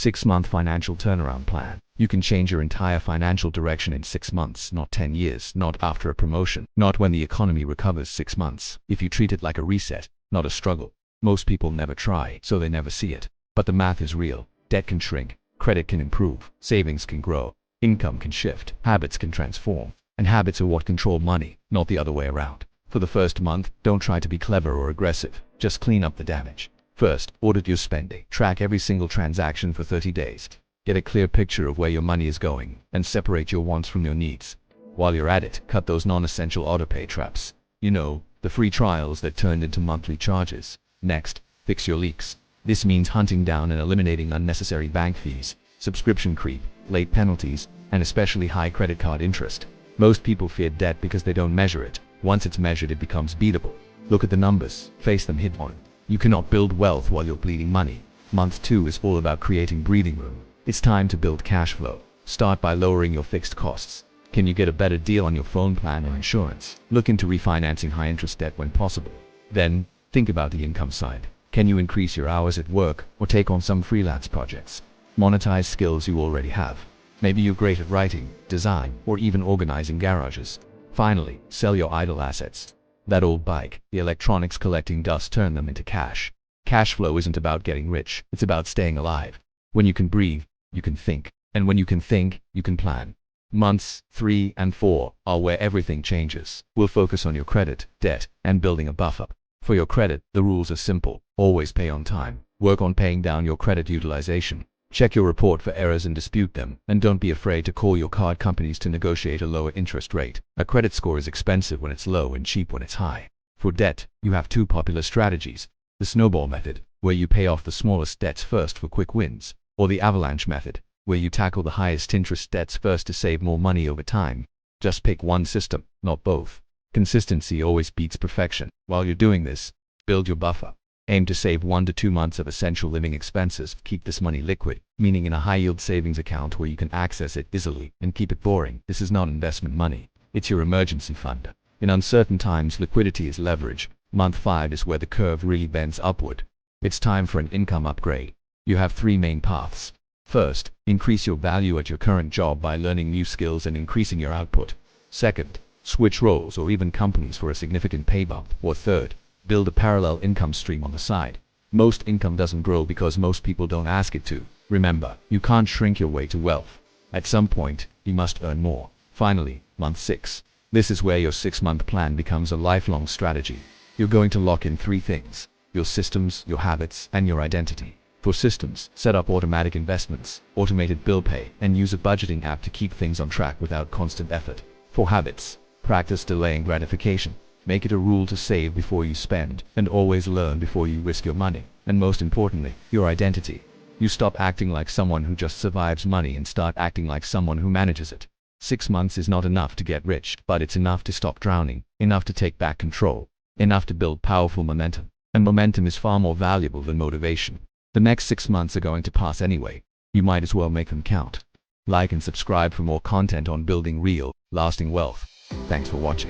6-month financial turnaround plan. You can change your entire financial direction in 6 months, not 10 years, not after a promotion, not when the economy recovers. 6 months. If you treat it like a reset, not a struggle. Most people never try, so they never see it. But the math is real. Debt can shrink, credit can improve, savings can grow, income can shift, habits can transform. And habits are what control money, not the other way around. For the first month, don't try to be clever or aggressive. Just clean up the damage. First, audit your spending. Track every single transaction for 30 days. Get a clear picture of where your money is going, and separate your wants from your needs. While you're at it, cut those non-essential autopay traps. You know, the free trials that turned into monthly charges. Next, fix your leaks. This means hunting down and eliminating unnecessary bank fees, subscription creep, late penalties, and especially high credit card interest. Most people fear debt because they don't measure it. Once it's measured, it becomes beatable. Look at the numbers, face them head on. You cannot build wealth while you're bleeding money. Month 2 is all about creating breathing room. It's time to build cash flow. Start by lowering your fixed costs. Can you get a better deal on your phone plan or insurance? Look into refinancing high interest debt when possible. Then, think about the income side. Can you increase your hours at work or take on some freelance projects? Monetize skills you already have. Maybe you're great at writing, design, or even organizing garages. Finally, sell your idle assets. That old bike, the electronics collecting dust, turn them into cash. Cash flow isn't about getting rich, it's about staying alive. When you can breathe, you can think. And when you can think, you can plan. Months 3 and 4 are where everything changes. We'll focus on your credit, debt, and building a buffer. For your credit, the rules are simple. Always pay on time. Work on paying down your credit utilization. Check your report for errors and dispute them, and don't be afraid to call your card companies to negotiate a lower interest rate. A credit score is expensive when it's low and cheap when it's high. For debt, you have 2 popular strategies: the snowball method, where you pay off the smallest debts first for quick wins, or the avalanche method, where you tackle the highest interest debts first to save more money over time. Just pick one system, not both. Consistency always beats perfection. While you're doing this, build your buffer. Aim to save 1 to 2 months of essential living expenses. Keep this money liquid, meaning in a high-yield savings account where you can access it easily, and keep it boring. This is not investment money. It's your emergency fund. In uncertain times, liquidity is leverage. Month 5 is where the curve really bends upward. It's time for an income upgrade. You have 3 main paths. First, increase your value at your current job by learning new skills and increasing your output. Second, switch roles or even companies for a significant pay bump. Or third, build a parallel income stream on the side. Most income doesn't grow because most people don't ask it to. Remember, you can't shrink your way to wealth. At some point, you must earn more. Finally, month 6. This is where your 6-month plan becomes a lifelong strategy. You're going to lock in 3 things: your systems, your habits, and your identity. For systems, set up automatic investments, automated bill pay, and use a budgeting app to keep things on track without constant effort. For habits, practice delaying gratification. Make it a rule to save before you spend, and always learn before you risk your money. And most importantly, your identity. You stop acting like someone who just survives money and start acting like someone who manages it. 6 months is not enough to get rich, but it's enough to stop drowning, enough to take back control, enough to build powerful momentum. And momentum is far more valuable than motivation. The next 6 months are going to pass anyway. You might as well make them count. Like and subscribe for more content on building real, lasting wealth. Thanks for watching.